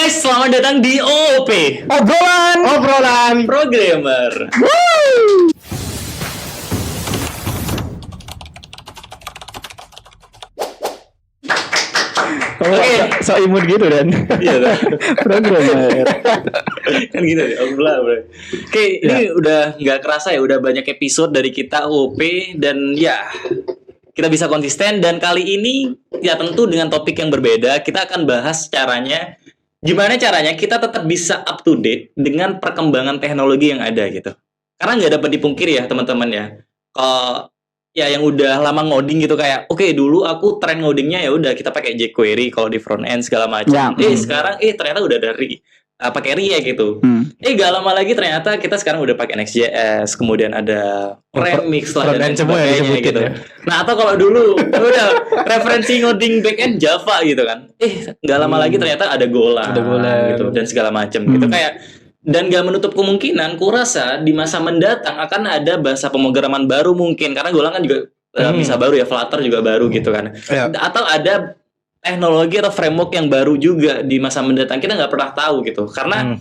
guys, selamat datang di OOP, Obrolan Programmer. Oke, so imut gitu dan. Iya, Programmer. kan gitu ya, bro. Oke, ini udah nggak kerasa ya, udah banyak episode dari kita OOP dan ya kita bisa konsisten. Dan kali ini ya tentu dengan topik yang berbeda, kita akan bahas gimana caranya kita tetap bisa up to date dengan perkembangan teknologi yang ada gitu. Karena nggak dapat dipungkiri ya teman-teman ya. Kalau ya yang udah lama ngoding gitu kayak oke, dulu aku tren ngodingnya ya udah kita pakai jQuery kalau di front end segala macam. Sekarang ternyata udah dari pakai React gitu. Gak lama lagi ternyata kita sekarang udah pakai Next.js, kemudian ada Remix lah dan sebagainya gitu. Ya. Nah, atau kalau dulu udah referensi ngoding backend Java gitu kan. Gak lama lagi ternyata ada Golang gitu dan segala macam gitu kayak. Dan gak menutup kemungkinan, kurasa di masa mendatang akan ada bahasa pemrograman baru mungkin. Karena Golang kan juga bisa baru ya, Flutter juga baru gitu kan. Atau ada teknologi atau framework yang baru juga di masa mendatang. Kita gak pernah tahu gitu. Karena,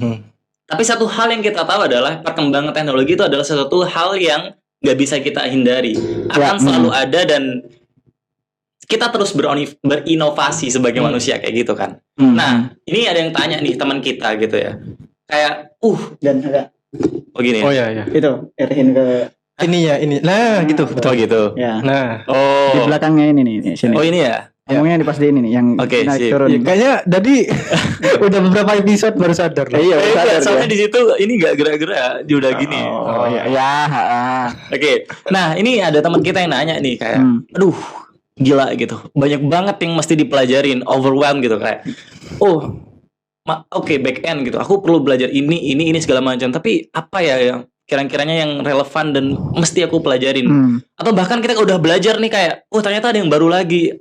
tapi satu hal yang kita tahu adalah perkembangan teknologi itu adalah satu hal yang gak bisa kita hindari. Akan selalu ada dan kita terus berinovasi sebagai manusia kayak gitu kan. Nah, ini ada yang tanya nih teman kita gitu ya. Kayak dan agak gini. Oh ya. itu arahin ke ini. Nah, gitu. Betul gitu. ya. Nah, Di belakangnya ini nih sini. Oh, ini ya. Ngomongnya di pas di ini nih yang naik turun. Ya, kayaknya tadi udah beberapa episode baru sadar. Iya, sadar. Soalnya di situ ini gak gerak-gerak, dia udah gini. Oh iya. Oke. Nah, ini ada teman kita yang nanya nih kayak, aduh, gila gitu. Banyak banget yang mesti dipelajarin, overwhelmed gitu kayak. Oke, back end gitu. Aku perlu belajar ini segala macam. Tapi apa ya yang kira-kiranya yang relevan dan mesti aku pelajarin? Atau bahkan kita udah belajar nih kayak, ternyata ada yang baru lagi.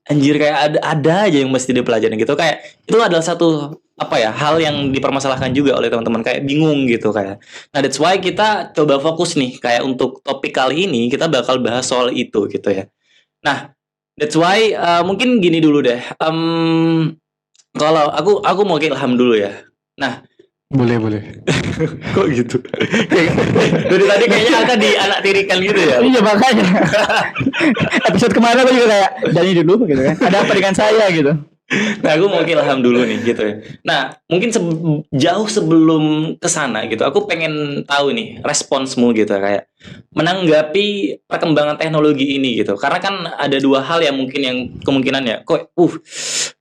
Anjir, kayak ada aja yang mesti dipelajarin gitu. Kayak itu adalah satu hal yang dipermasalahkan juga oleh teman-teman, kayak bingung gitu kayak. Nah, that's why kita coba fokus nih kayak untuk topik kali ini kita bakal bahas soal itu gitu ya. Nah, that's why mungkin gini dulu deh. Kalau aku mau ke Ilham dulu ya. Nah, boleh. Kok gitu? Dari tadi kayaknya akan dianak tirikan gitu ya. Iya, makanya. Episode kemarin aku juga kayak Dani dulu gitu kan. Ada apa dengan saya gitu. Nah, aku mau ke Ilham dulu nih gitu ya. Nah, mungkin jauh sebelum kesana gitu, aku pengen tahu nih responsmu gitu kayak menanggapi perkembangan teknologi ini gitu. Karena kan ada dua hal yang mungkin yang kemungkinan ya.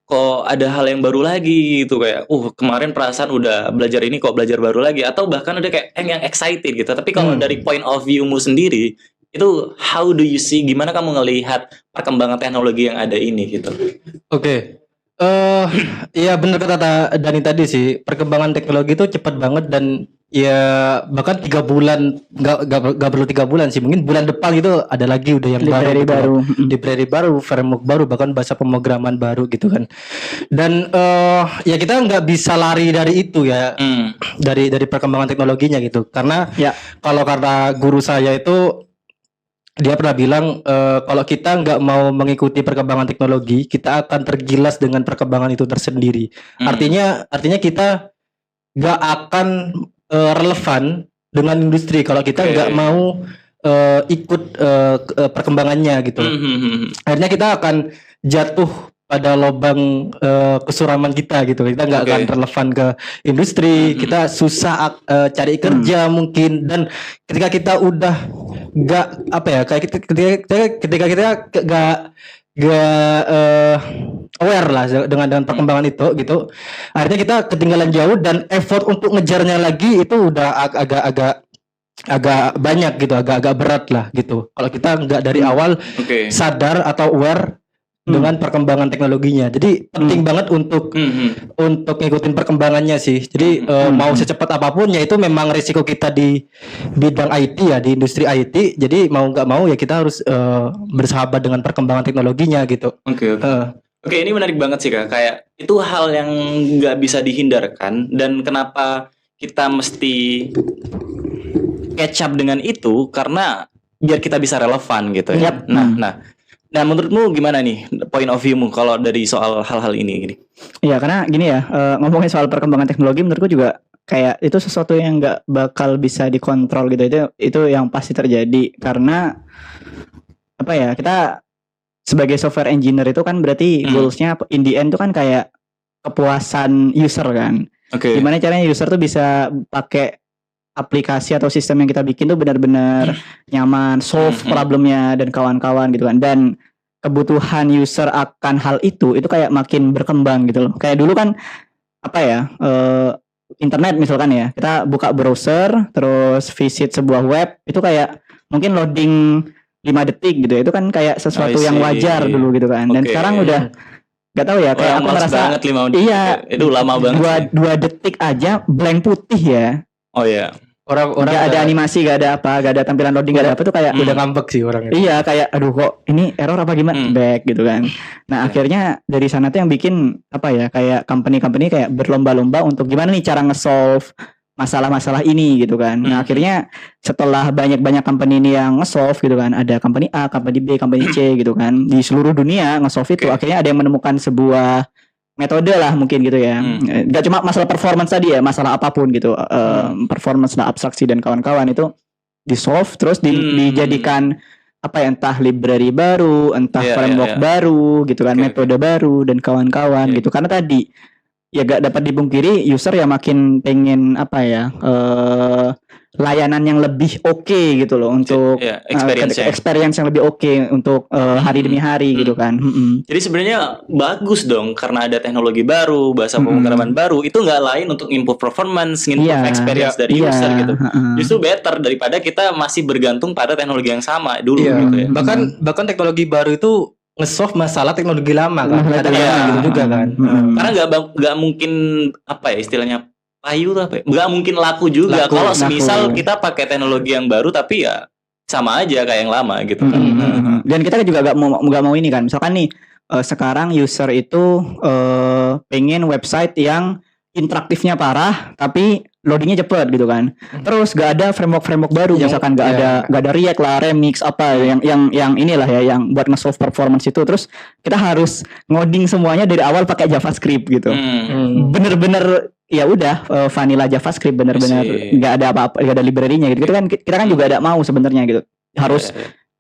Kok ada hal yang baru lagi gitu kayak kemarin perasaan udah belajar ini kok belajar baru lagi, atau bahkan ada kayak yang excited gitu. Tapi kalau dari point of view-mu sendiri itu how do you see, gimana kamu ngelihat perkembangan teknologi yang ada ini gitu? Oke. Iya benar kata Dani tadi sih, perkembangan teknologi itu cepat banget dan ya bahkan 3 bulan nggak perlu 3 bulan sih, mungkin bulan depan itu ada lagi udah yang library baru, framework baru, bahkan bahasa pemrograman baru gitu kan. Dan ya kita nggak bisa lari dari itu ya, dari perkembangan teknologinya gitu. Karena kalau kata guru saya itu, dia pernah bilang kalau kita nggak mau mengikuti perkembangan teknologi, kita akan tergilas dengan perkembangan itu tersendiri. Artinya kita nggak akan relevan dengan industri kalau kita nggak mau ikut perkembangannya gitu. Akhirnya kita akan jatuh pada lubang kesuraman kita gitu. Kita nggak akan relevan ke industri. Kita susah cari kerja mungkin. Dan ketika kita udah nggak ketika kita nggak aware lah dengan perkembangan itu gitu, akhirnya kita ketinggalan jauh dan effort untuk ngejarnya lagi itu udah agak banyak gitu, agak berat lah gitu kalau kita nggak dari awal sadar atau aware dengan perkembangan teknologinya. Jadi penting banget untuk ngikutin perkembangannya sih. Jadi mau secepat apapun ya itu memang risiko kita di bidang IT ya, di industri IT. Jadi mau nggak mau ya kita harus bersahabat dengan perkembangan teknologinya gitu. Oke, ini menarik banget sih Kak. Kayak itu hal yang nggak bisa dihindarkan, dan kenapa kita mesti catch up dengan itu karena biar kita bisa relevan gitu ya. Nah, menurutmu gimana nih point of view-mu kalau dari soal hal-hal ini gini? Iya, karena gini ya, ngomongin soal perkembangan teknologi menurutku juga kayak itu sesuatu yang nggak bakal bisa dikontrol gitu. Itu yang pasti terjadi karena apa ya, kita sebagai software engineer itu kan berarti goals-nya in the end tuh kan kayak kepuasan user kan. Oke. Gimana caranya user tuh bisa pakai aplikasi atau sistem yang kita bikin tuh benar-benar nyaman, solve problemnya dan kawan-kawan gitu kan. Dan kebutuhan user akan hal itu kayak makin berkembang gitu loh. Kayak dulu kan apa ya, internet misalkan ya, kita buka browser terus visit sebuah web itu kayak mungkin loading 5 detik gitu ya. Itu kan kayak sesuatu yang wajar dulu gitu kan. Dan sekarang udah gak tahu ya, kayak aku merasa banget 5 detik. Iya, itu lama banget. 2 detik aja blank putih ya. Oh iya. Orang Gak ada animasi, gak ada apa, gak ada tampilan loading, gak ada apa tuh kayak udah ngambek sih orang itu. iya, kayak aduh kok ini error apa gimana, back gitu kan. Nah akhirnya dari sana tuh yang bikin apa ya, kayak company-company kayak berlomba-lomba untuk gimana nih cara nge-solve masalah-masalah ini gitu kan. Nah akhirnya setelah banyak-banyak company ini yang nge-solve gitu kan, ada company A, company B, company C gitu kan, di seluruh dunia nge-solve itu, akhirnya ada yang menemukan sebuah metode lah mungkin gitu ya. Gak cuma masalah performance tadi ya, masalah apapun gitu, performance lah, abstraksi dan kawan-kawan itu di solve terus dijadikan apa ya, entah library baru, entah framework baru gitu kan, metode baru dan kawan-kawan gitu. Karena tadi ya gak dapat dipungkiri user ya makin pengen apa ya, layanan yang lebih oke gitu loh untuk experience yang lebih oke untuk hari demi hari gitu kan. Jadi sebenarnya bagus dong karena ada teknologi baru, bahasa pemrograman baru, itu nggak lain untuk improve performance, improve experience dari user gitu. Justru better daripada kita masih bergantung pada teknologi yang sama dulu gitu ya. Bahkan teknologi baru itu nge-solve masalah teknologi lama kan. Ada gitu juga kan. Karena nggak mungkin apa ya istilahnya, payu apa ya? Nggak mungkin laku juga kalau semisal kita pakai teknologi yang baru tapi ya sama aja kayak yang lama gitu kan. Dan kita juga nggak mau ini kan, misalkan nih sekarang user itu pengen website yang interaktifnya parah tapi loadingnya cepet gitu kan. Terus gak ada framework baru, misalkan gak ada React lah, Remix apa yang inilah ya, yang buat nge-solve performance itu. Terus kita harus ngoding semuanya dari awal pakai JavaScript gitu. Bener-bener ya udah vanilla JavaScript, bener-bener nggak ada apa-apa, nggak ada library-nya gitu kan. Kita kan juga ada mau sebenarnya gitu, harus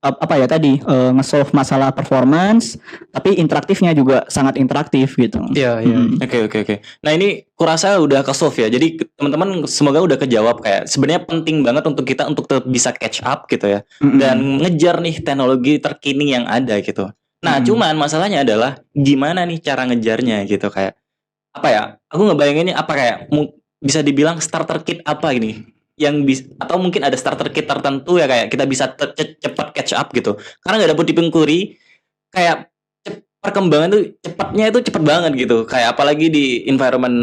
apa ya tadi, nge-solve masalah performance tapi interaktifnya juga sangat interaktif gitu. Iya. Oke. Nah ini kurasa udah ke-solve ya. Jadi teman-teman semoga udah kejawab, kayak sebenarnya penting banget untuk kita untuk tetap bisa catch up gitu ya, dan ngejar nih teknologi terkini yang ada gitu. Nah cuman masalahnya adalah gimana nih cara ngejarnya gitu, kayak apa ya, aku ngebayanginnya apa, kayak bisa dibilang starter kit apa ini yang bisa, atau mungkin ada starter kit tertentu ya, kayak kita bisa cepat catch up gitu. Karena nggak dapat dipungkiri kayak perkembangan tuh cepatnya itu cepet banget gitu. Kayak apalagi di environment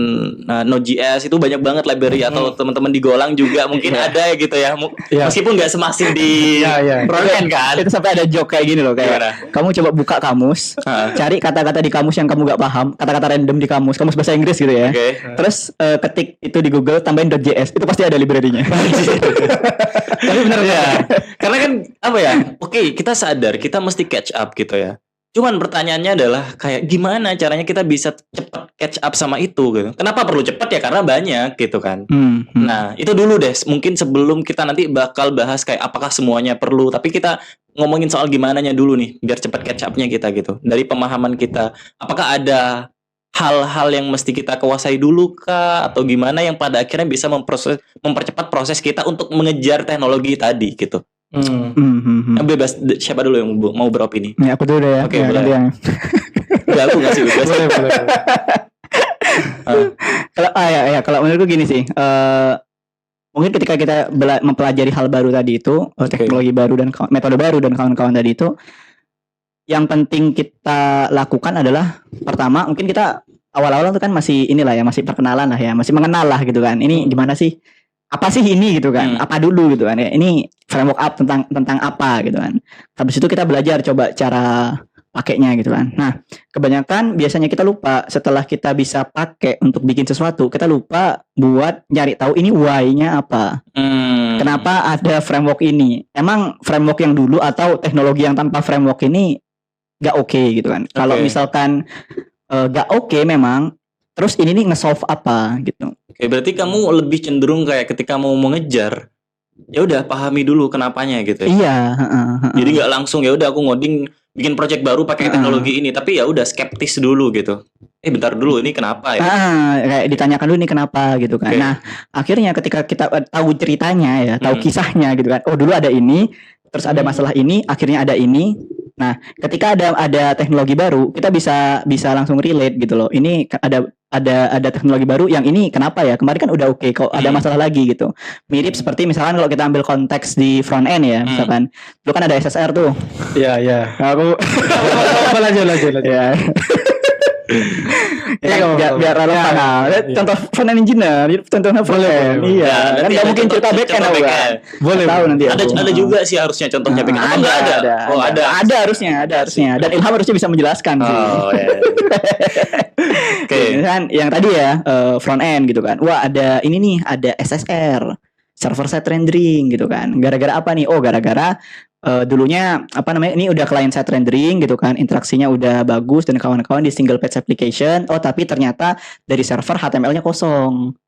Node.js itu banyak banget library, atau teman-teman di Golang juga mungkin ada ya gitu ya. Meskipun nggak semasif di frontend kan. Itu sampai ada joke kayak gini loh, kayak kamu coba buka kamus, cari kata-kata di kamus yang kamu nggak paham, kata-kata random di kamus bahasa Inggris gitu ya. Terus ketik itu di Google, tambahin .js, itu pasti ada library-nya. Tapi benar ya. Karena kan apa ya? Oke, kita sadar kita mesti catch up gitu ya. Cuman pertanyaannya adalah kayak gimana caranya kita bisa cepat catch up sama itu gitu. Kenapa perlu cepat ya? Karena banyak gitu kan. Nah itu dulu deh. Mungkin sebelum kita nanti bakal bahas kayak apakah semuanya perlu, tapi kita ngomongin soal gimananya dulu nih biar cepat catch up-nya kita gitu. Dari pemahaman kita, apakah ada hal-hal yang mesti kita kuasai dulu kah, atau gimana yang pada akhirnya bisa mempercepat proses kita untuk mengejar teknologi tadi gitu. Bebas, siapa dulu yang mau beropini? Ya aku dulu deh ya. Oke, boleh. Udah aku ngasih bebas. Boleh. Kalau menurutku gini sih, mungkin ketika kita mempelajari hal baru tadi itu, teknologi baru dan metode baru dan kawan-kawan tadi itu, yang penting kita lakukan adalah pertama mungkin kita awal-awal itu kan masih inilah ya, masih perkenalan lah ya, masih mengenal lah gitu kan. Ini gimana sih? Apa sih ini gitu kan? Apa dulu gitu kan? Ya, ini framework up tentang apa gitu kan? Habis itu kita belajar coba cara pakainya gitu kan. Nah, kebanyakan biasanya kita lupa setelah kita bisa pakai untuk bikin sesuatu, kita lupa buat nyari tahu ini why-nya apa. Kenapa ada framework ini? Emang framework yang dulu atau teknologi yang tanpa framework ini gak oke gitu kan. Kalau Oke. misalkan gak oke memang, terus ini nih nge-solve apa gitu. Oke, berarti kamu lebih cenderung kayak ketika mau mengejar, ya udah pahami dulu kenapanya gitu ya. Iya, heeh, heeh. Jadi nggak langsung ya udah aku ngoding bikin project baru pakai teknologi ini, tapi ya udah skeptis dulu gitu. Bentar dulu ini kenapa ya? Kayak ditanyakan dulu nih kenapa gitu kan. Oke. Nah, akhirnya ketika kita tahu ceritanya ya, tahu kisahnya gitu kan. Oh, dulu ada ini, terus ada masalah ini, akhirnya ada ini. Nah, ketika ada teknologi baru, kita bisa langsung relate gitu loh. Ini ada teknologi baru yang ini kenapa ya? Kemarin kan udah oke, kok ada masalah lagi gitu. Mirip seperti misalkan kalau kita ambil konteks di front end ya, misalkan dulu kan ada SSR tuh. Iya, iya. Aku Apa lanjut. ya. Biar relevan. Contoh front end engineer, contohnya front end. Iya, kan nggak mungkin cerita back end aku kan. Boleh. Tahu nanti. Ada juga sih harusnya contohnya back end. Atau nggak ada? Oh, ada. Ada harusnya. Dan Ilham harusnya bisa menjelaskan sih. Oh, ya. Oke. Kan yang tadi ya front end gitu kan. Wah, ada ini nih, ada SSR, server side rendering gitu kan. Gara-gara apa nih? Oh, gara-gara dulunya apa namanya, ini udah client side rendering gitu kan, interaksinya udah bagus dan kawan-kawan di single page application. Oh, tapi ternyata dari server HTML-nya kosong,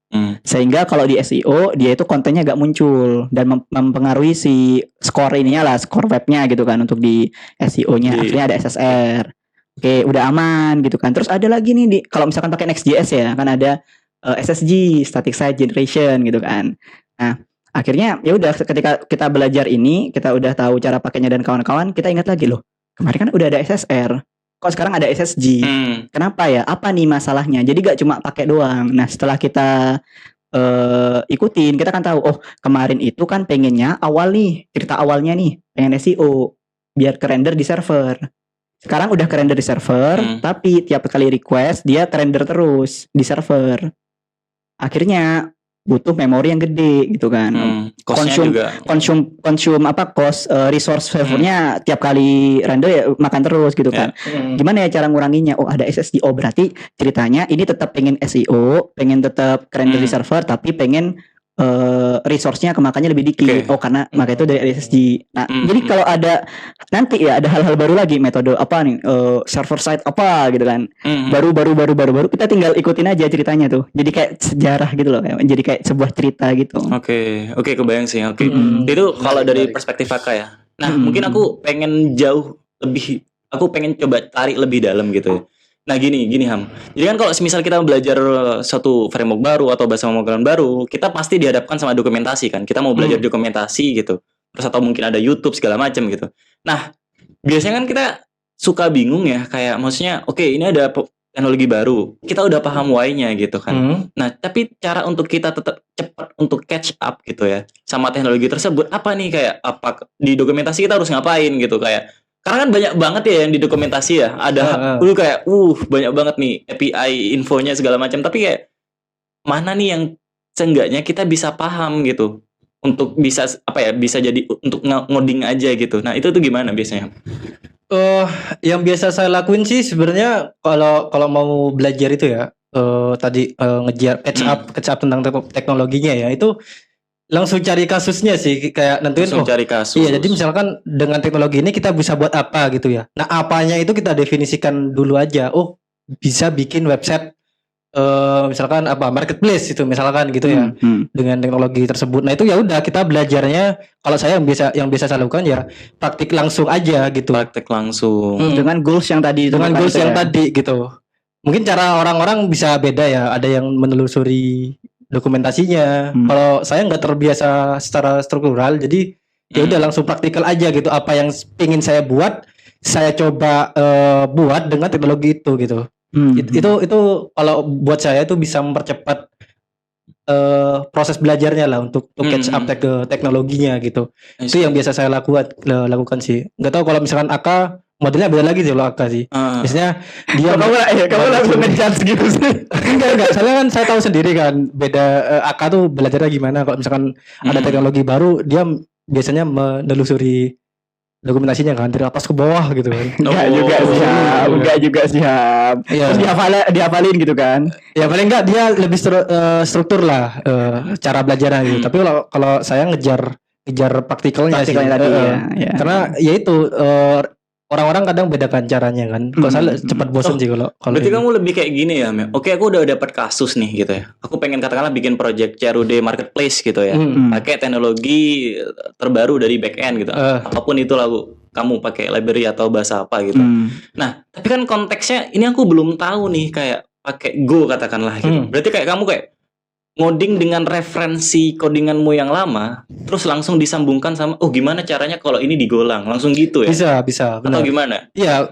sehingga kalau di SEO dia itu kontennya gak muncul dan mempengaruhi si skor ininya lah, skor webnya gitu kan untuk di SEO-nya. Akhirnya ada SSR. Oke, udah aman gitu kan. Terus ada lagi nih kalau misalkan pakai Next.js ya kan ada SSG, static site generation gitu kan. Nah, akhirnya ya udah ketika kita belajar ini, kita udah tahu cara pakainya dan kawan-kawan, kita ingat lagi loh. Kemarin kan udah ada SSR. Kok sekarang ada SSG? Kenapa ya? Apa nih masalahnya? Jadi gak cuma pakai doang. Nah, setelah kita ikutin, kita kan tahu, oh, kemarin itu kan pengennya awal nih, cerita awalnya nih, pengen SEO biar ke-render di server. Sekarang udah ke-render di server, tapi tiap kali request dia ke-render terus di server. Akhirnya butuh memori yang gede gitu kan. Konsum apa cost resource servernya tiap kali render ya makan terus gitu kan. Gimana ya cara nguranginya? Oh, ada SSD. Oh, berarti ceritanya ini tetap pengen SEO, pengen tetap render di server, tapi pengen resource-nya kemakannya lebih dikit. Oh, karena maka itu dari SSD. Nah, jadi kalau ada nanti ya ada hal-hal baru lagi, metode apa nih, server side apa gitu kan. Baru kita tinggal ikutin aja ceritanya tuh. Jadi kayak sejarah gitu loh. Jadi kayak sebuah cerita gitu. Oke, kebayang sih. Oke. Itu kalau dari perspektif Aka ya. Nah, mungkin aku pengen aku pengen coba tarik lebih dalam gitu. Nah, gini Ham. Jadi kan kalau misal kita belajar satu framework baru atau bahasa pemrograman baru, kita pasti dihadapkan sama dokumentasi kan. Kita mau belajar dokumentasi gitu. Terus atau mungkin ada YouTube segala macam gitu. Nah, biasanya kan kita suka bingung ya, kayak maksudnya oke, ini ada teknologi baru. Kita udah paham why-nya gitu kan. Nah, tapi cara untuk kita tetap cepat untuk catch up gitu ya sama teknologi tersebut apa nih, kayak apa di dokumentasi kita harus ngapain gitu, kayak karena kan banyak banget ya yang di dokumentasi ya. Ada dulu kayak banyak banget nih API infonya segala macam, tapi kayak mana nih yang seenggaknya kita bisa paham gitu untuk bisa bisa jadi untuk ngoding aja gitu. Nah, itu tuh gimana biasanya? Yang biasa saya lakuin sih sebenarnya kalau mau belajar itu ya, tadi ngejar catch up tentang teknologinya ya, itu langsung cari kasusnya sih, kayak nentuin cari kasus. Iya, jadi misalkan dengan teknologi ini kita bisa buat apa gitu ya. Nah, apanya itu kita definisikan dulu aja. Oh, bisa bikin website misalkan marketplace itu misalkan gitu ya. Dengan teknologi tersebut. Nah, itu ya udah kita belajarnya, kalau saya yang biasa saya lakukan ya praktik langsung aja gitu. Praktik langsung. Dengan goals yang tadi tadi gitu. Mungkin cara orang-orang bisa beda ya. Ada yang menelusuri dokumentasinya. Kalau saya nggak terbiasa secara struktural, jadi ya udah langsung praktikal aja gitu. Apa yang ingin saya buat, saya coba buat dengan teknologi itu gitu. Itu kalau buat saya itu bisa mempercepat proses belajarnya lah untuk catch up ke teknologinya gitu. Itu yang biasa saya lakukan sih. Nggak tahu kalau misalkan Aka modelnya beda lagi sih, kalau Aka sih. Biasanya dia kamu langsung ngejudge gitu sih. Enggak. Soalnya kan saya tahu sendiri kan beda, Aka tuh belajarnya gimana. Kalau misalkan ada teknologi baru, dia biasanya menelusuri dokumentasinya kan dari atas ke bawah gitu kan. Enggak juga siap. Terus dihafalin gitu kan. Ya paling enggak dia lebih struktur lah cara belajarnya gitu. Tapi kalau saya ngejar praktikalnya sih. Tadi Karena ya itu orang-orang kadang bedakan caranya kan. Kalau saya cepat bosan sih kalau Berarti ini. kamu lebih kayak gini ya, Mel? Oke, aku udah dapat kasus nih gitu ya. Aku pengen katakanlah bikin project CRUD marketplace gitu ya. Pakai teknologi terbaru dari back end gitu. Apapun itu kamu pakai library atau bahasa apa gitu. Nah, tapi kan konteksnya ini aku belum tahu nih, kayak pakai Go katakanlah gitu. Berarti kayak kamu kayak ngoding dengan referensi codinganmu yang lama, terus langsung disambungkan sama, gimana caranya kalau ini digolang, langsung gitu ya? Bisa, Atau benar. gimana? Iya,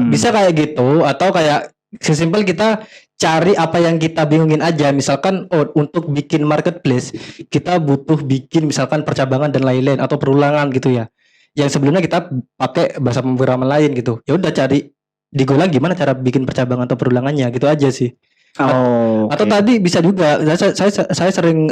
bisa kayak gitu atau kayak sesimpel kita cari apa yang kita bingungin aja. Misalkan untuk bikin marketplace kita butuh bikin misalkan percabangan dan lain-lain atau perulangan gitu ya. Yang sebelumnya kita pakai bahasa pemrograman lain gitu. Ya udah cari di Golang gimana cara bikin percabangan atau perulangannya gitu aja sih. Atau tadi bisa juga saya sering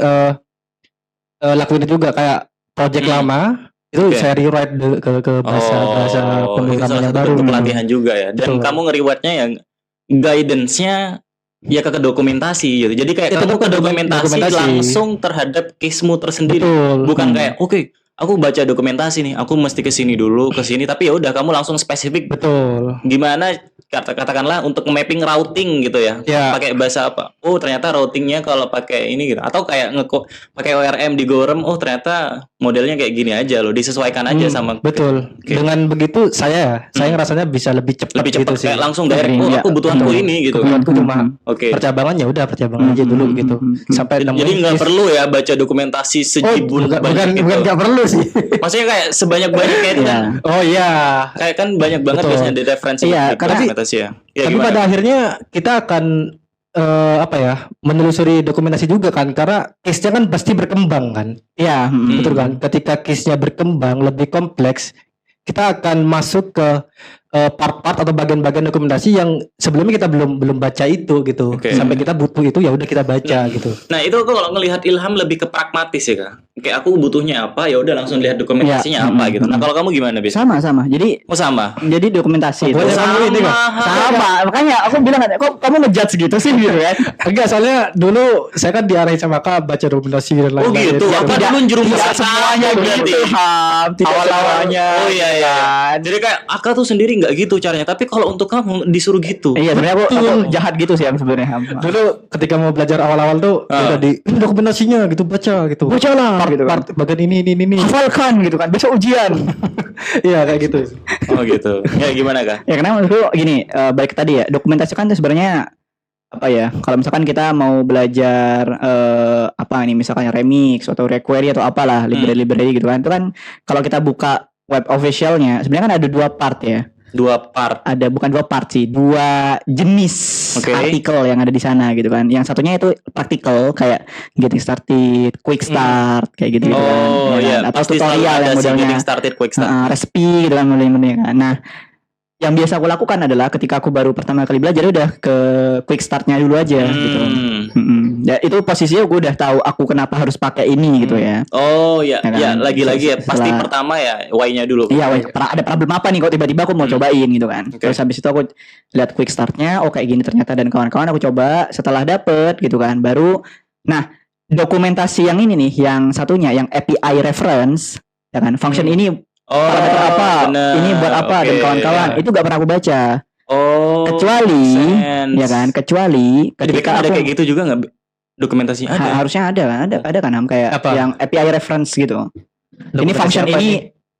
lakuin itu juga kayak project lama itu saya rewrite ke bahasa pemrograman yang baru. Untuk pelatihan juga ya. Dan kamu nge-rewardnya yang guidance-nya ya ke dokumentasi gitu. Jadi kayak kamu ke dokumentasi langsung terhadap case-mu tersendiri. Bukan kayak aku baca dokumentasi nih, aku mesti ke sini dulu, ke sini, tapi ya udah kamu langsung spesifik. Gimana katakanlah untuk mapping routing gitu ya. Pakai bahasa apa? Ternyata routingnya kalau pakai ini gitu. Atau kayak pakai ORM di Gorem, ternyata modelnya kayak gini aja loh, disesuaikan aja sama. Dengan begitu saya ngerasanya bisa lebih cepat gitu sih. Kayak langsung direct, aku butuhanku ini gitu. Kebutuhanku cuma percabangannya udah percabangan aja dulu gitu. Sampai jadi nggak perlu ya baca dokumentasi sejibun bukan nggak perlu sih. Maksudnya kayak sebanyak-banyak kayak itu kan. Kayak kan banyak banget biasanya di referensi dokumentasi ya. Tapi pada akhirnya kita akan menelusuri dokumentasi juga kan, karena case-nya kan pasti berkembang kan. Betul kan. Ketika case-nya berkembang lebih kompleks, kita akan masuk ke part-part atau bagian-bagian dokumentasi yang sebelumnya kita belum baca itu gitu. Sampai kita butuh itu ya udah kita baca gitu. Nah, itu kalau ngelihat Ilham lebih ke pragmatis ya, Kak. Kayak aku butuhnya apa, ya udah langsung lihat dokumentasinya apa gitu. Nah, kalau kamu gimana, Bis? Sama. Jadi sama. Jadi dokumentasi itu sama. Makanya aku bilang kok kamu ngejudge gitu sih gitu kan. Enggak, soalnya dulu saya kan diarahin sama Kak baca dokumentasi dan lain-lain. Gitu. Apa dulu jerumus semuanya gitu. Awal-awalnya. Iya. Jadi kayak Aka tuh sendiri nggak gitu caranya, tapi kalau untuk kamu disuruh gitu. Iya, sebenarnya aku jahat gitu sih sebenarnya. Dulu ketika mau belajar awal-awal tuh udah di dokumentasinya gitu, baca gitu. Bacalah gitu kan. Bagian ini. Hafalkan gitu kan, besok ujian. Iya kayak gitu. Gitu. Ya gimana, Kak? Ya karena menurutku gini, balik tadi ya, dokumentasi kan itu sebenarnya apa ya? Kalau misalkan kita mau belajar misalkan remix atau requery atau apalah, library gitu kan. Itu kan kalau kita buka web officialnya sebenarnya kan ada 2 part ya. 2 part. Ada bukan 2 part sih, 2 jenis artikel yang ada di sana gitu kan. Yang satunya itu praktikal kayak getting started, quick start kayak gitu kan. Atau tutorial yang modelnya getting started, quick start. recipe gitu kan modelnya kan. Nah, yang biasa aku lakukan adalah ketika aku baru pertama kali belajar udah ke quick startnya dulu aja gitu. Ya itu posisinya gue udah tahu aku kenapa harus pakai ini gitu ya. Lagi-lagi ya pasti pertama ya why-nya dulu. Iya, ada problem apa nih kok tiba-tiba aku mau cobain gitu kan. Terus habis itu aku lihat quick startnya, kayak gini ternyata, dan kawan-kawan aku coba, setelah dapet gitu kan baru dokumentasi yang ini nih, yang satunya yang API reference ya kan, function ini parameter apa, ini buat apa, dan kawan-kawan itu gak pernah aku baca. Kecuali ketika ada kayak gitu juga nggak dokumentasinya ada. Harusnya ada kan kayak apa? Yang API reference gitu. Ini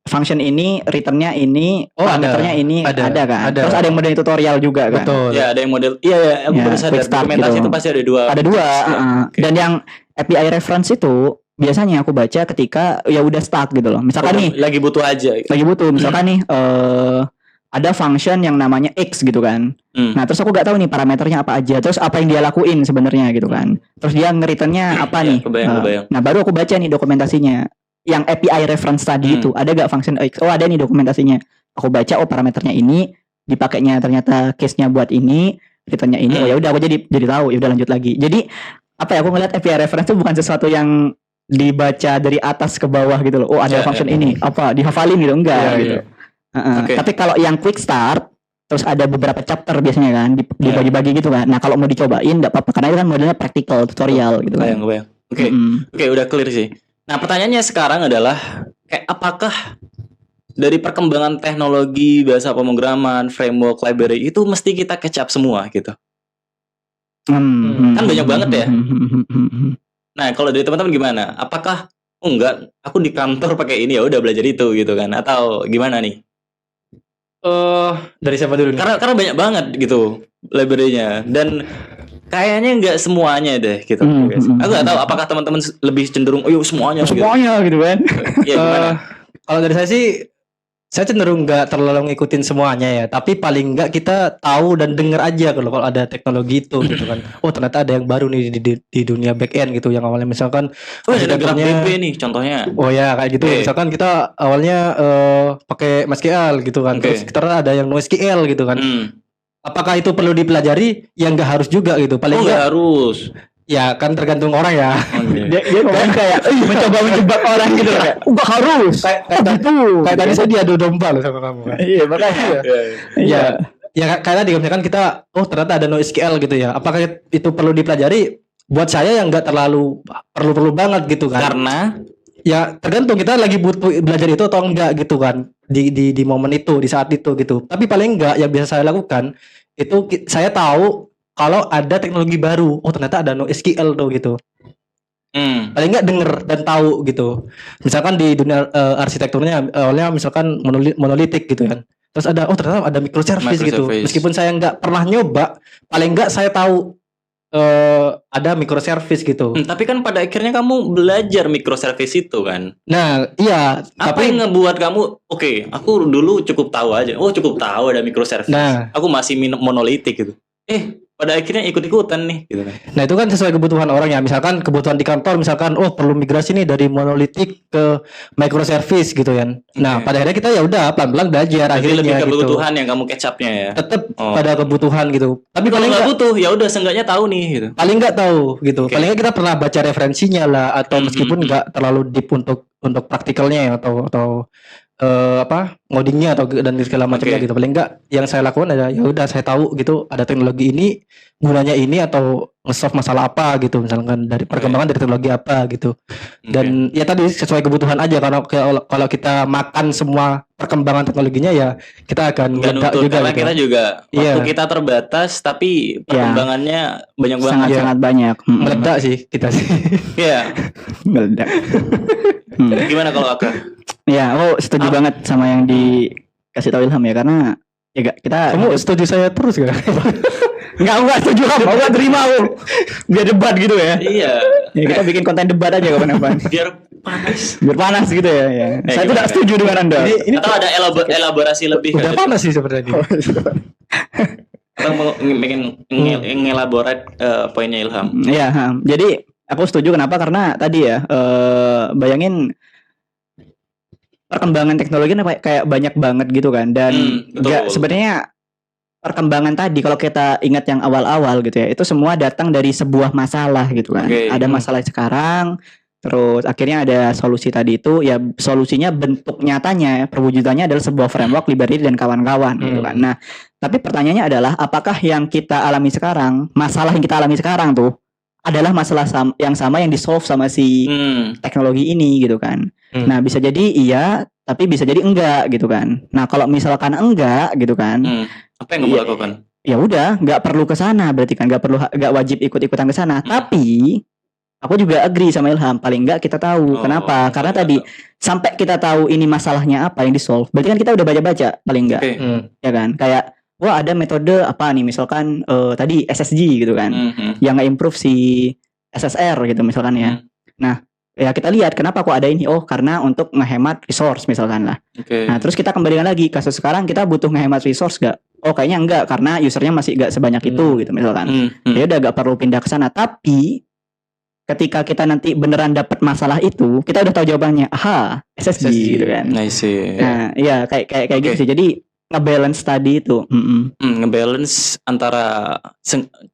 function ini returnnya ini, parameternya ini ada kan. Terus ada yang model tutorial juga kan. Betul. Ya ada yang model. Iya, aku baru sadar dokumentasi gitu. Itu pasti ada 2. Ada 2. Dan yang API reference itu biasanya aku baca ketika ya udah start gitu loh. Misalkan nih lagi butuh misalkan nih ada function yang namanya X gitu kan. Nah, terus aku gak tahu nih parameternya apa aja, terus apa yang dia lakuin sebenarnya gitu kan. Terus dia nge-returnnya apa nih. Kebayang. Nah, baru aku baca nih dokumentasinya. Yang API reference tadi itu ada gak function X? Ada nih dokumentasinya. Aku baca parameternya ini, dipakainya ternyata case-nya buat ini, returnnya ini. Ya udah aku jadi tahu, ya udah lanjut lagi. Jadi aku ngeliat API reference itu bukan sesuatu yang dibaca dari atas ke bawah gitu loh. Ada function ini, dihafalin gitu, enggak gitu. Tapi kalau yang quick start terus ada beberapa chapter biasanya kan dibagi-bagi gitu kan. Nah, kalau mau dicobain enggak apa-apa karena itu kan modelnya practical tutorial gitu kan. Kebayang. Oke, udah clear sih. Nah, pertanyaannya sekarang adalah kayak apakah dari perkembangan teknologi, bahasa pemrograman, framework, library itu mesti kita catch up semua gitu. Kan banyak banget ya. Nah, kalau dari teman-teman gimana? Apakah enggak, aku di kantor pakai ini ya udah belajar itu gitu kan? Atau gimana nih? Dari siapa dulu nih? Karena banyak banget gitu library-nya dan kayaknya enggak semuanya deh gitu. Guys. Aku nggak tahu apakah teman-teman lebih cenderung oh semuanya Semuanya gitu kan. Iya gimana? Kalau dari saya sih, saya cenderung nggak terlalu ngikutin semuanya ya. Tapi paling nggak kita tahu dan dengar aja kalau ada teknologi itu gitu kan. Oh ternyata ada yang baru nih di dunia back end gitu. Yang awalnya misalkan Ada GraphDB nih contohnya. Oh ya kayak gitu. Misalkan kita awalnya pakai MySQL gitu kan. Terus kita ada yang NoSQL gitu kan. Apakah itu perlu dipelajari? Ya nggak harus juga gitu. Paling nggak harus. Ya kan tergantung orang ya. Dia ngomong kayak mencoba menjebak orang gitu kayak enggak harus. Kayak tadi saya diadu domba loh sama kamu kan. Iya makanya. Ya kayak tadi misalkan kita ternyata ada NoSQL gitu ya. Apakah itu perlu dipelajari? Buat saya yang nggak terlalu perlu banget gitu kan. Karena ya tergantung kita lagi butuh belajar itu atau enggak gitu kan di momen itu, di saat itu gitu. Tapi paling enggak yang bisa saya lakukan itu saya tahu kalau ada teknologi baru, ternyata ada NoSQL tuh gitu. Paling enggak denger dan tahu gitu. Misalkan di dunia arsitekturnya awalnya misalkan monolitik gitu kan. Terus ada ternyata ada microservice gitu. Meskipun saya enggak pernah nyoba, paling enggak saya tahu ada microservice gitu. Tapi kan pada akhirnya kamu belajar microservice itu kan. Nah, iya. Apa yang ngebuat kamu aku dulu cukup tahu aja. Cukup tahu ada microservice. Nah, aku masih monolitik gitu. Pada akhirnya ikut-ikutan nih gitu kan. Nah, itu kan sesuai kebutuhan orang ya. Misalkan kebutuhan di kantor misalkan perlu migrasi nih dari monolitik ke microservice gitu kan. Nah, pada akhirnya kita ya udah pelan-pelan belajar. Jadi akhirnya lebih ke gitu. kebutuhan yang kamu catch up-nya ya. Tetap pada kebutuhan gitu. Tapi kalau nggak butuh ya udah seenggaknya tahu nih gitu. Paling nggak tahu gitu. Paling nggak kita pernah baca referensinya lah atau meskipun nggak terlalu deep untuk praktikalnya ya atau ngodingnya atau dan segala macamnya gitu. Paling enggak yang saya lakukan ada ya udah saya tahu gitu ada teknologi ini gunanya ini atau nge-solve masalah apa gitu misalkan dari perkembangan dari teknologi apa gitu. Dan ya tadi sesuai kebutuhan aja karena kalau kita makan semua perkembangan teknologinya ya kita akan meledak juga karena gitu. Kita juga waktu kita terbatas tapi perkembangannya banyak banget. Sangat banyak. Meledak sih kita sih. Iya. Meledak. Gimana kalau Aka? Ya, setuju banget sama yang dikasih tahu Ilham ya karena ya kita. Kamu setuju saya terus gak? Enggak setuju kamu, enggak terima aku. Biar debat gitu ya. Iya. Ya kita bikin konten debat aja kapan-kapan. Biar panas. Biar panas gitu ya. Saya tidak setuju dengan Anda. Ini atau ada elaborasi lebih. Udah panas sih sebenarnya. Atau mau ngelaborat poinnya Ilham. Iya, jadi aku setuju kenapa karena tadi ya bayangin perkembangan teknologi kayak banyak banget gitu kan dan sebenarnya perkembangan tadi kalau kita ingat yang awal-awal gitu ya itu semua datang dari sebuah masalah gitu kan. Ada masalah sekarang terus akhirnya ada solusi tadi itu ya solusinya bentuk nyatanya perwujudannya adalah sebuah framework library dan kawan-kawan gitu kan. Nah tapi pertanyaannya adalah apakah yang kita alami sekarang masalah yang kita alami sekarang tuh adalah masalah yang sama yang di-solve sama si teknologi ini gitu kan. Nah, bisa jadi iya, tapi bisa jadi enggak gitu kan. Nah, kalau misalkan enggak gitu kan. Apa yang kamu lakukan? Ya udah, enggak perlu ke sana berarti kan enggak wajib ikut-ikutan ke sana. Tapi aku juga agree sama Ilham, paling enggak kita tahu. Kenapa? Karena tadi sampai kita tahu ini masalahnya apa yang di-solve. Berarti kan kita udah baca-baca paling enggak. Ya kan? Kayak wah ada metode apa nih misalkan tadi SSG gitu kan yang nge-improve si SSR gitu misalkan ya. Nah ya kita lihat kenapa kok ada ini karena untuk ngehemat resource misalkan lah. Nah terus kita kembalikan lagi kasus sekarang kita butuh ngehemat resource gak? Kayaknya enggak karena usernya masih gak sebanyak itu gitu misalkan. Ya udah gak perlu pindah ke sana tapi ketika kita nanti beneran dapat masalah itu kita udah tahu jawabannya. SSG gitu kan. Nah iya kayak gitu sih. Jadi ngebalance tadi itu, ngebalance antara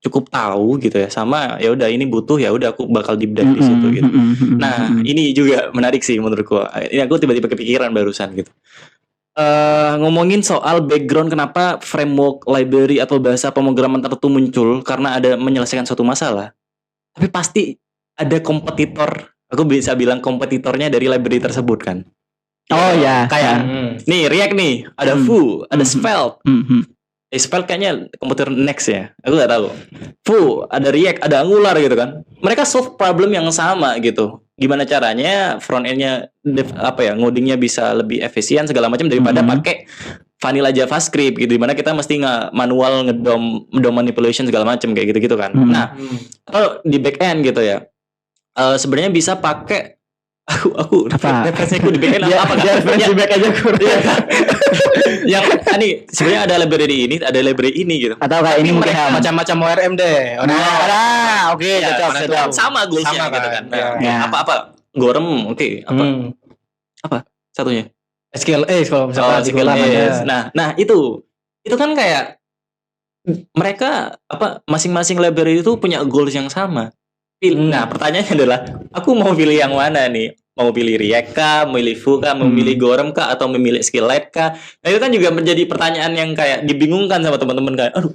cukup tahu gitu ya, sama ya udah ini butuh ya udah aku bakal deep dive di situ gitu. Nah ini juga menarik sih menurutku. Ini aku tiba-tiba kepikiran barusan gitu. Ngomongin soal background kenapa framework, library atau bahasa pemrograman tertentu muncul karena ada menyelesaikan suatu masalah. Tapi pasti ada kompetitor. Aku bisa bilang kompetitornya dari library tersebut kan. Oh ya, Kayak nih React nih, ada Vue, ada Svelte. Svelte kayaknya komputer next ya. Aku nggak tahu. Vue, ada React, ada Angular gitu kan. Mereka solve problem yang sama gitu. Gimana caranya front end-nya ngodingnya bisa lebih efisien segala macam daripada pakai vanilla JavaScript gitu, dimana kita mesti manual ngedom manipulation segala macam kayak gitu kan. Nah, kalau di back end gitu ya, sebenarnya bisa pakai aku referensiku di back end apa kan? Referensi back aja Yang ini sebenarnya ada library ini gitu. Atau kayak ini mungkin macam-macam ORM deh. Oke, cocok. Sama goalsnya gitu kan. Apa Gorem, oke. Apa satunya? SQLAce kalau misalkan SQLAce. Nah itu kan kayak mereka masing-masing library itu punya goals yang sama. Nah pertanyaannya adalah aku mau pilih yang mana nih? Mau pilih React kah, memilih Vue kah, memilih Gorem kah, atau memilih SQLite kah? Nah itu kan juga menjadi pertanyaan yang kayak dibingungkan sama teman-teman kayak, aduh,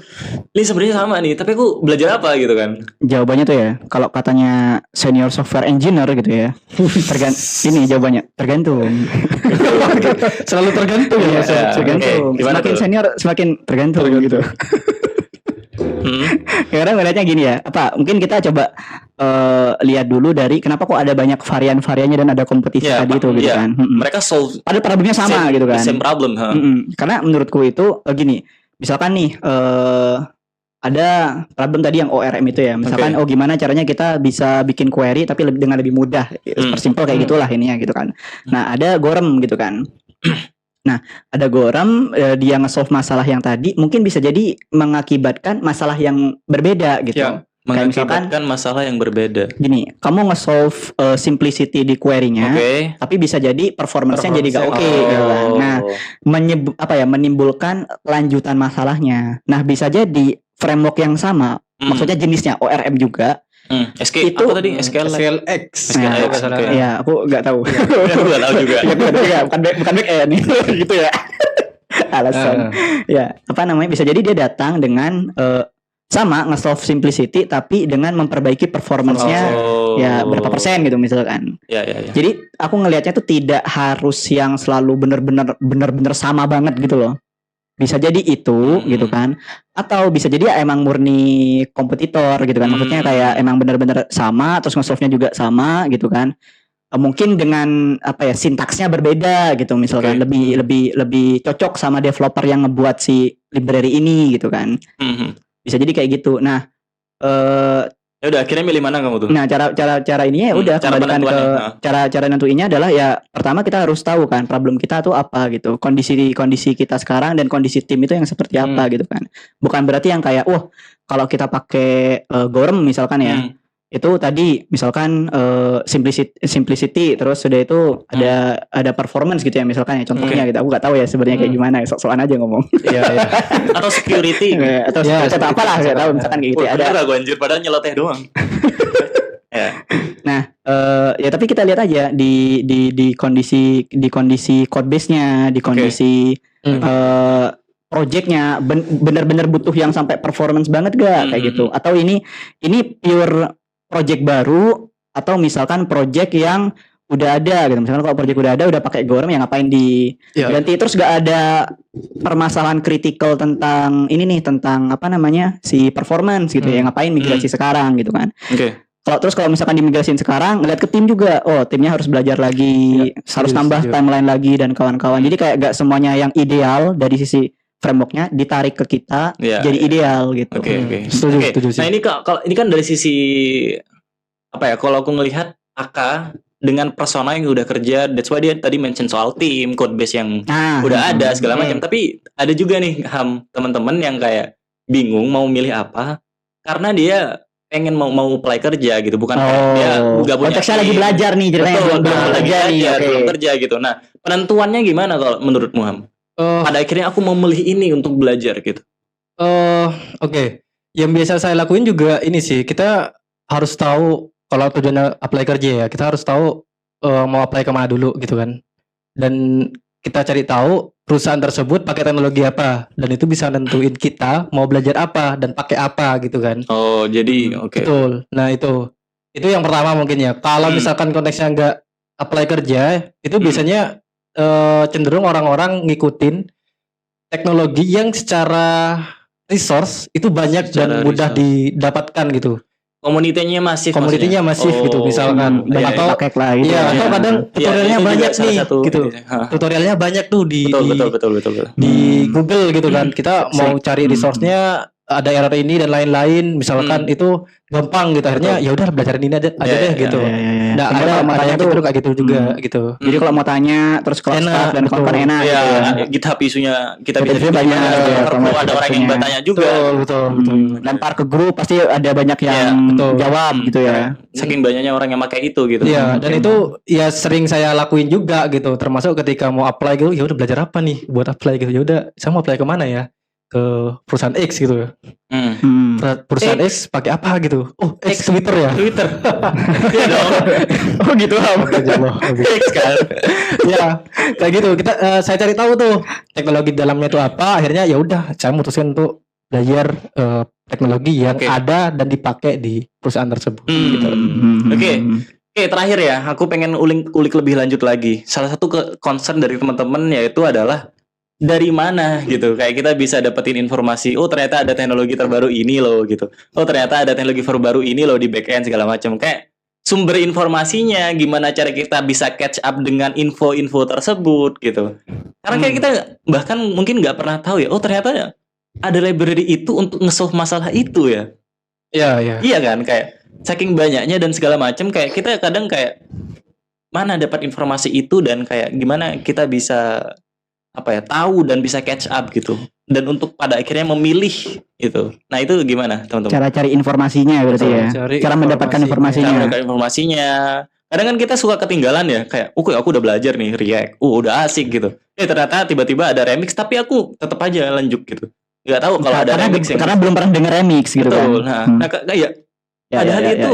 ini sebenarnya sama nih, tapi aku belajar apa gitu kan? Jawabannya tuh ya, kalau katanya senior software engineer gitu ya, ini jawabannya tergantung. Selalu tergantung ya. Tergantung. Semakin senior semakin tergantung gitu. Karena ngeliatnya gini ya, mungkin kita coba lihat dulu dari kenapa kok ada banyak varian-variannya dan ada kompetisi tadi itu gitu kan. Mereka solve pada problemnya sama gitu kan. Same problem. Karena menurutku itu gini, misalkan nih ada problem tadi yang ORM itu ya, misalkan gimana caranya kita bisa bikin query tapi dengan lebih mudah, simple kayak gitulah ininya gitu kan. Nah ada Gorem gitu kan. Nah, ada Gorem, dia nge-solve masalah yang tadi mungkin bisa jadi mengakibatkan masalah yang berbeda gitu. Ya, mengakibatkan masalah yang berbeda. Gini, kamu nge-solve simplicity di query-nya, tapi bisa jadi performance-nya jadi gak oke gitu kan. Nah, menimbulkan lanjutan masalahnya. Nah, bisa jadi framework yang sama, maksudnya jenisnya ORM juga. Itu apa tadi? SQLX. Ya, aku nggak tahu. Aku nggak tahu juga. Bukan back end gitu ya. Alasan. Ya, bisa jadi dia datang dengan sama nge-solve simplicity tapi dengan memperbaiki performance-nya ya berapa persen gitu misalkan. Ya. Jadi aku ngelihatnya tuh tidak harus yang selalu benar-benar sama banget gitu loh. Bisa jadi itu gitu kan, atau bisa jadi ya emang murni kompetitor gitu kan, maksudnya kayak emang benar-benar sama terus nge-solve-nya juga sama gitu kan. Mungkin dengan sintaksnya berbeda gitu misalkan, lebih cocok sama developer yang ngebuat si library ini gitu kan. Bisa jadi kayak gitu. Nah ya udah akhirnya milih mana kamu tuh? Nah cara ininya ya udah kembalikan ke cara nentuinnya adalah ya pertama kita harus tahu kan problem kita tuh apa gitu, kondisi kita sekarang dan kondisi tim itu yang seperti apa gitu kan. Bukan berarti yang kayak kalau kita pakai Gorem misalkan ya itu tadi misalkan simplicity terus sudah itu ada performance gitu ya misalkan ya contohnya gitu. Aku nggak tahu ya sebenarnya kayak gimana, sok-sokan aja ngomong. Iya. Atau security atau apalah nggak tahu misalkan kayak gitu. Ada gue anjir padahal nyeloteh doang. Ya. Nah, ya tapi kita lihat aja di kondisi code base-nya, di kondisi project-nya benar-benar butuh yang sampai performance banget gak kayak gitu. Atau ini pure project baru atau misalkan project yang udah ada gitu. Misalkan kalau project udah ada udah pakai Gorem yang ngapain ganti terus gak ada permasalahan kritikal tentang ini nih, tentang si performance gitu ya, ngapain migrasi sekarang gitu kan. Kalau misalkan dimigrasiin sekarang, ngeliat ke tim juga, timnya harus belajar lagi, harus tambah timeline lagi dan kawan-kawan. Jadi kayak gak semuanya yang ideal dari sisi frameworknya ditarik ke kita jadi ideal gitu. Oke. Setuju sih. Nah ini kan dari sisi kalau aku ngelihat AK dengan persona yang udah kerja, that's why dia tadi mention soal tim, code base yang udah ada segala macam. Tapi ada juga nih teman-teman yang kayak bingung mau milih apa karena dia pengen mau apply kerja gitu, bukan dia nggak punya konteksnya lagi belajar nih ceritanya, belum kerja gitu. Nah penentuannya gimana kalau menurutmu Ham? Pada akhirnya aku mau milih ini untuk belajar gitu. Oke. Yang biasa saya lakuin juga ini sih, kita harus tahu kalau tujuannya apply kerja ya, kita harus tahu mau apply kemana dulu gitu kan. Dan kita cari tahu perusahaan tersebut pakai teknologi apa, dan itu bisa nentuin kita mau belajar apa dan pakai apa gitu kan. Oh jadi oke. Betul. Nah itu yang pertama mungkin ya. Kalau misalkan konteksnya nggak apply kerja, itu biasanya cenderung orang-orang ngikutin teknologi yang secara resource itu banyak Secara dan mudah resource. didapatkan gitu. Komunitinya masif. Komunitinya masif gitu misalkan. Dan iya, atau pakai lah gitu. Iya, atau Iya. kadang Iya, tutorialnya itu juga banyak salah nih satu gitu. ini. Hah. Tutorialnya banyak tuh Betul. di Google gitu kan. Kita mau cari resource-nya ada error ini dan lain-lain misalkan itu gampang gitu akhirnya ya udah belajarin ini aja Iya, deh iya, gitu. Iya. Nah, Sebenarnya ada kalau mau tanya yang tuh cenderung kayak gitu juga gitu. Jadi kalau mau tanya terus cross Enak, staff dan betul. kawan-kawan enak Iya, gitu ya. GitHub isunya kita GitHub bisa isunya banyak, banyak. Perlu ya, ada orang yang isunya. bertanya juga. Betul. Lempar ke grup pasti ada banyak yang Iya, betul. jawab gitu ya. Saking banyaknya orang yang pakai itu gitu. Iya, dan itu ya sering saya lakuin juga gitu. Termasuk ketika mau apply gitu, ya udah belajar apa nih buat apply gitu. Ya udah, saya mau apply kemana ya? Ke perusahaan X gitu. Hmm. Perusahaan X pakai apa gitu? Oh, X Twitter ya. Twitter. Iya dong. Oh gitu X kan. Ya, kayak gitu. Saya cari tahu tuh teknologi dalamnya itu apa. Akhirnya ya udah, saya memutuskan untuk belajar teknologi yang Oke. ada dan dipakai di perusahaan tersebut. Gitu. Oke, terakhir ya, aku pengen ulik lebih lanjut lagi. Salah satu concern dari teman-teman yaitu adalah dari mana gitu. Kayak kita bisa dapetin informasi, oh ternyata ada teknologi terbaru ini loh gitu. Oh ternyata ada teknologi terbaru ini loh di backend segala macam. Kayak sumber informasinya, gimana cara kita bisa catch up dengan info-info tersebut gitu. Karena kayak kita bahkan mungkin nggak pernah tahu ya, oh ternyata ada library itu untuk nge-solve masalah itu ya. Iya. Iya kan, kayak saking banyaknya dan segala macam, kayak kita kadang kayak mana dapat informasi itu dan kayak gimana kita bisa tahu dan bisa catch up gitu, dan untuk pada akhirnya memilih gitu. Nah itu gimana teman-teman? Cara cari informasinya berarti ya. Cara mendapatkan informasinya. Cara mendapatkan informasinya. Kadang kan kita suka ketinggalan ya, kayak aku udah belajar nih React, udah asik gitu. Ternyata tiba-tiba ada remix tapi aku tetap aja lanjut gitu. Nggak tahu kalau ada remix karena belum pernah denger remix gitu kan. Betul. Nah kayak padahal itu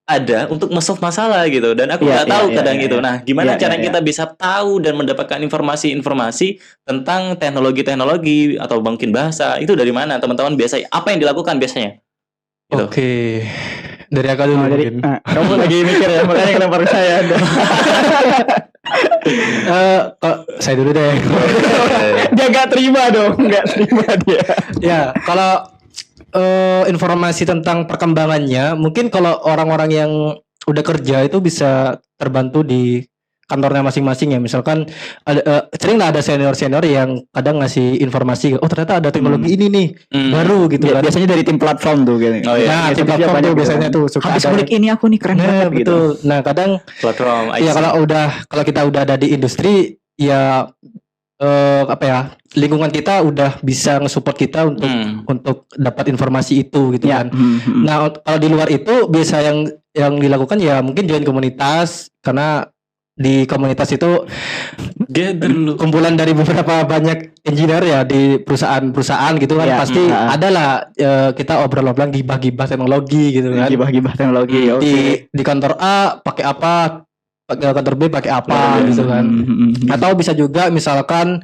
ada untuk nge-solve masalah gitu, dan aku nggak tahu kadang gitu. Nah, gimana cara kita bisa tahu dan mendapatkan informasi-informasi tentang teknologi-teknologi atau mungkin bahasa itu dari mana teman-teman biasanya? Apa yang dilakukan biasanya? Gitu. Oke. Dari aku dulu mungkin. Kamu lagi mikir ya, makanya kelempar ke saya. Saya dulu deh. Dia nggak terima dia. Ya, kalau informasi tentang perkembangannya, mungkin kalau orang-orang yang udah kerja itu bisa terbantu di kantornya masing-masing ya. Misalkan sering lah ada senior-senior yang kadang ngasih informasi, oh ternyata ada teknologi ini nih baru gitu kan. Biasanya dari tim platform tuh gitu. Oh iya, tim platform tuh biasanya tuh suka habis ada. kulik ini aku nih keren banget gitu. Betul. Nah, kadang Platform ya kalau kita udah ada di industri ya lingkungan kita udah bisa nge-support kita untuk dapat informasi itu gitu kan. Nah, kalau di luar itu biasa yang dilakukan ya mungkin join komunitas, karena di komunitas itu kumpulan dari beberapa banyak engineer ya di perusahaan-perusahaan gitu kan, pasti adalah kita obrol-obrolan gibah-gibah teknologi gitu kan. Gibah-gibah teknologi. Di kantor A pakai apa, kantor B pakai apa gitu kan. Atau bisa juga misalkan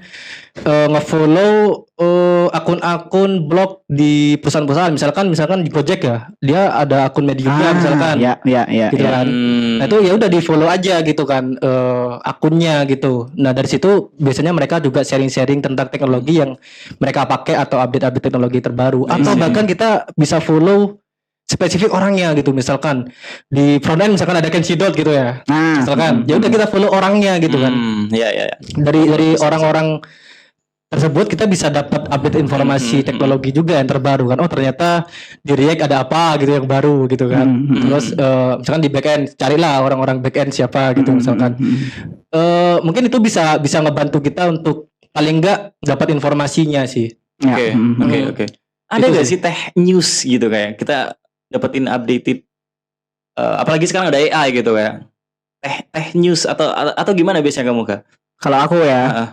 nge-follow akun-akun blog di perusahaan-perusahaan, misalkan di Gojek ya, dia ada akun Mediumnya misalkan. Gitu kan. Nah itu ya udah di-follow aja gitu kan akunnya gitu. Nah dari situ biasanya mereka juga sharing-sharing tentang teknologi yang mereka pakai atau update-update teknologi terbaru. Atau bahkan kita bisa follow spesifik orangnya gitu, misalkan di front end misalkan ada Kenshi Dot gitu ya, misalkan ya udah kita follow orangnya gitu kan. Dari orang-orang tersebut kita bisa dapat update informasi teknologi juga yang terbaru kan. Oh ternyata di React ada apa gitu yang baru gitu kan. Terus misalkan di backend carilah orang-orang backend siapa gitu misalkan. Mungkin itu bisa ngebantu kita untuk paling enggak dapat informasinya sih. Oke. Ada nggak sih teh news gitu kayak kita dapetin updated, apalagi sekarang ada AI gitu kayak teh news atau gimana biasanya kamu Kak? Kalau aku ya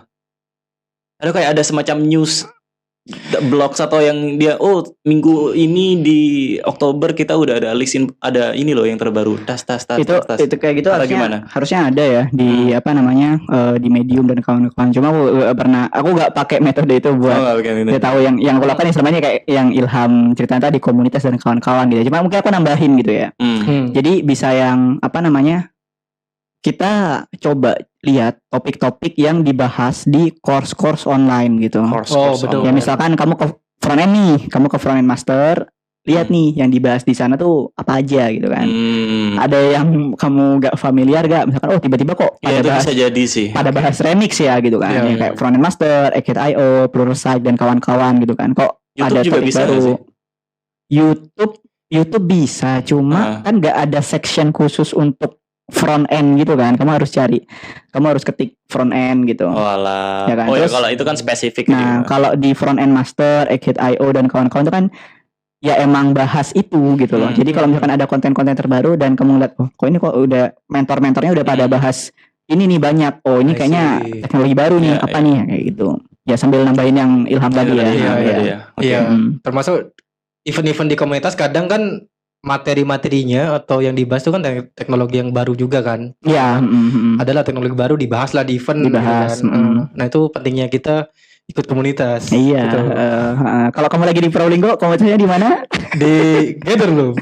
ada kayak ada semacam news blogs atau yang dia minggu ini di Oktober kita udah ada listin, ada ini loh yang terbaru itu kayak gitu harusnya ada ya di di Medium dan kawan-kawan. Cuma aku nggak pakai metode itu buat dia tahu yang aku lakukan sebenarnya kayak yang Ilham cerita tadi, komunitas dan kawan-kawan gitu. Cuma mungkin aku nambahin gitu ya. Jadi bisa yang kita coba lihat topik-topik yang dibahas di course-course online gitu. Betul. Ya misalkan kamu ke front end nih, kamu ke front end master, lihat nih yang dibahas di sana tuh apa aja gitu kan. Ada yang kamu gak familiar gak? Misalkan tiba-tiba kok Ya, itu bisa jadi sih. pada bahas remix ya gitu kan. Ya, kayak front end master, Eclipse.io, Pluralsight dan kawan-kawan gitu kan. Kok YouTube ada juga topik bisa baru. nggak sih? YouTube bisa, cuma kan gak ada section khusus untuk front end gitu kan. Kamu harus ketik front end gitu. Walah. Ya kan? Oh ya, Terus, kalau itu kan spesifik. Nah, kalau di front end master, Eclipse.io dan kawan-kawan itu kan ya emang bahas itu gitu loh. Jadi kalau misalkan ada konten-konten terbaru dan kamu lihat kok ini kok udah mentor-mentornya udah pada bahas ini nih banyak. Oh, ini kayaknya teknologi baru nih, apa nih kayak gitu. Ya sambil nambahin yang Ilham tadi ya. Iya. Termasuk event-event di komunitas kadang kan materi-materinya atau yang dibahas itu kan teknologi yang baru juga kan. Iya, adalah teknologi baru dibahas lah di event dibahas. gitu kan. Nah, itu pentingnya kita ikut komunitas. Iya. Gitu. Kalau kamu lagi di Prolinggo, komunitasnya di mana? Di Gather loh.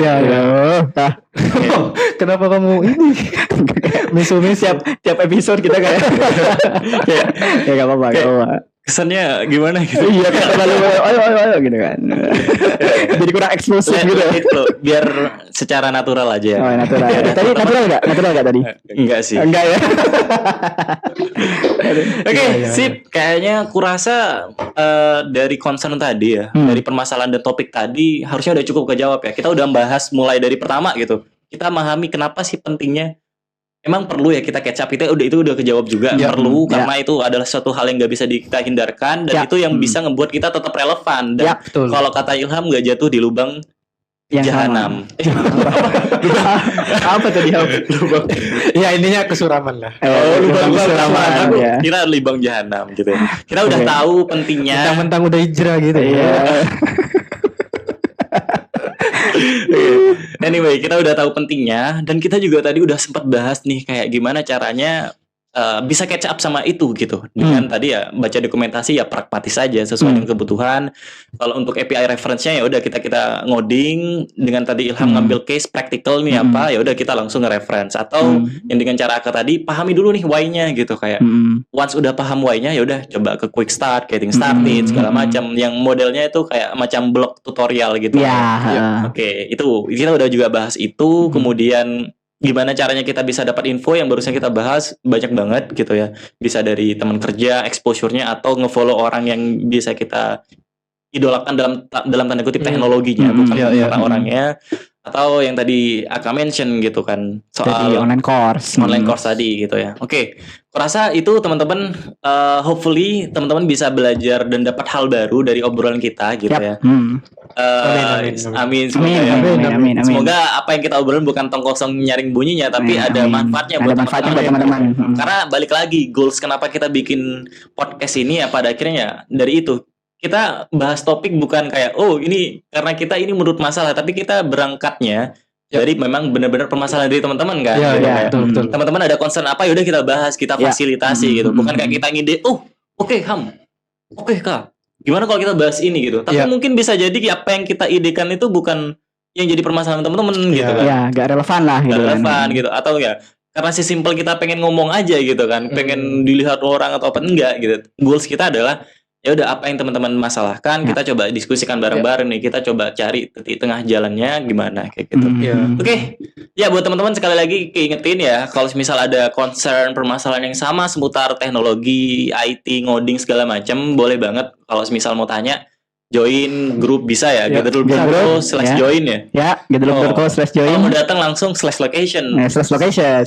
Ya. Kenapa kamu ini? Misu-misu tiap episode kita kayak ya gak apa-apa. Kesannya gimana gitu? Iya kan lalu ayo gitu kan. Jadi kurang eksklusif gitu. Biar secara natural aja. Oh, natural. Tadi natural enggak tadi? Enggak sih. Enggak ya. Oke, sip. Kayaknya kurasa dari concern tadi ya, dari permasalahan dan topik tadi harusnya udah cukup kejawab ya. Kita udah bahas mulai dari pertama gitu. Kita memahami kenapa sih pentingnya. Emang perlu ya kita catch up, itu udah kejawab juga. Perlu karena itu adalah suatu hal yang nggak bisa kita hindarkan dan itu yang bisa ngebuat kita tetap relevan. Dan kalau kata Ilham nggak jatuh di lubang jahanam. Apa tadi lubang? Ya intinya kesuraman lah. Lubang kesuraman. Aku kira lubang jahanam gitu ya. Kita udah tahu pentingnya. Mentang-mentang udah hijrah gitu ya. Anyway, kita udah tahu pentingnya dan kita juga tadi udah sempat bahas nih kayak gimana caranya bisa catch up sama itu gitu. Dengan tadi ya baca dokumentasi ya pragmatis saja sesuai dengan kebutuhan. Kalau untuk API reference-nya ya udah kita ngoding, dengan tadi Ilham ngambil case practical nih apa, ya udah kita langsung nge-reference atau yang dengan cara Aka tadi pahami dulu nih why-nya gitu kayak. Once udah paham why-nya ya udah coba ke quick start, getting started segala macam yang modelnya itu kayak macam blog tutorial gitu. Oke, itu kita udah juga bahas itu. Kemudian gimana caranya kita bisa dapat info yang barusan kita bahas banyak banget gitu ya. Bisa dari teman kerja, exposure-nya atau ngefollow orang yang bisa kita idolakan dalam tanda kutip teknologinya, bukan orang-orangnya. Atau yang tadi Aka mention gitu kan soal jadi online course tadi gitu ya. Oke, kurasa itu teman-teman hopefully teman-teman bisa belajar dan dapat hal baru dari obrolan kita gitu ya. Amin. Semoga apa yang kita obrolin bukan tong kosong nyaring bunyinya, tapi ada manfaatnya buat teman-teman. Karena balik lagi goals kenapa kita bikin podcast ini ya pada akhirnya ya dari itu. Kita bahas topik bukan kayak ini karena kita ini menurut masalah, tapi kita berangkatnya dari memang benar-benar permasalahan dari teman-teman kan. Betul. Teman-teman ada concern apa ya udah kita bahas, kita fasilitasi gitu. Bukan kayak kita ngide, oke Kak. Gimana kalau kita bahas ini gitu. Tapi mungkin bisa jadi apa yang kita idekan itu bukan yang jadi permasalahan teman-teman gitu kan. Ya, gak relevan lah gitu. Gak relevan gitu. Atau ya karena si simple kita pengen ngomong aja gitu kan. Pengen dilihat orang atau apa enggak gitu. Goals kita adalah ya udah apa yang teman-teman masalahkan kita coba diskusikan bareng-bareng nih, kita coba cari titik tengah jalannya gimana kayak gitu. Oke. Ya buat teman-teman sekali lagi keingetin ya kalau misal ada concern permasalahan yang sama seputar teknologi, IT, ngoding segala macam, boleh banget kalau misal mau tanya join grup bisa ya, gatherloop.co/join ya. Ya, gatherloop.co/join. Kalau mau datang langsung /location. /location.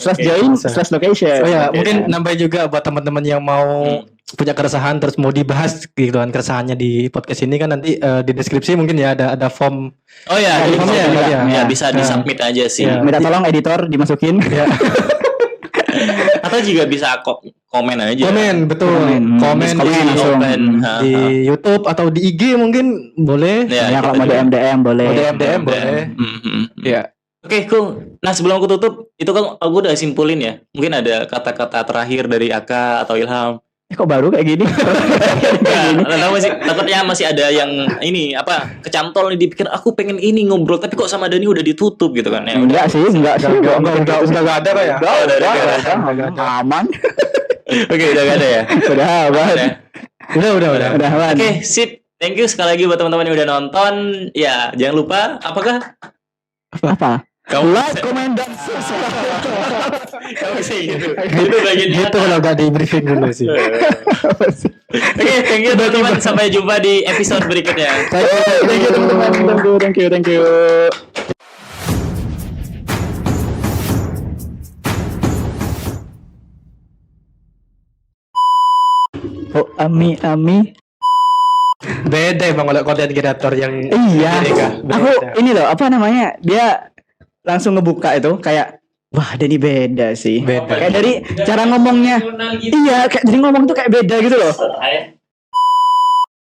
Oh ya, mungkin nambah juga buat teman-teman yang mau punya keresahan terus mau dibahas gitu kan keresahannya di podcast ini kan nanti di deskripsi mungkin ya ada form. Oh ya, ada formnya bisa di-submit aja sih. Minta tolong editor dimasukin. Atau juga bisa komen aja. Komen di YouTube atau di IG mungkin boleh. Ya kalau mau DM boleh. Ya. Oke, cool. Nah, sebelum aku tutup, itu kan aku udah simpulin ya. Mungkin ada kata-kata terakhir dari Aka atau Ilham kok baru kayak gini? Takutnya masih ada yang ini apa kecantol nih dipikir aku pengen ini ngobrol tapi kok sama Dani udah ditutup gitu kan ya. Enggak sih. Udah enggak ada Pak ya. Aman. Oke, udah gak ada ya. Udah aman. Udah. Udah aman. Oke, sip. Thank you sekali lagi buat teman-teman yang udah nonton. Ya, jangan lupa apakah Apa? kamu Like, comment, dan subscribe. kamu sih gitu. Itu bagian Gitu kalau enggak di briefing dulu sih. Oke, thank you teman-teman. Sampai jumpa di episode berikutnya. Thank you teman-teman. Thank you. Oh, Ami. Beda emang kalau konten kreator yang Iya. mereka. Aku ini loh, apa namanya? Dia langsung ngebuka itu kayak wah, Dani beda sih. Beda. Kayak dari cara ngomongnya. Iya, kayak dari ngomong tuh kayak beda gitu loh.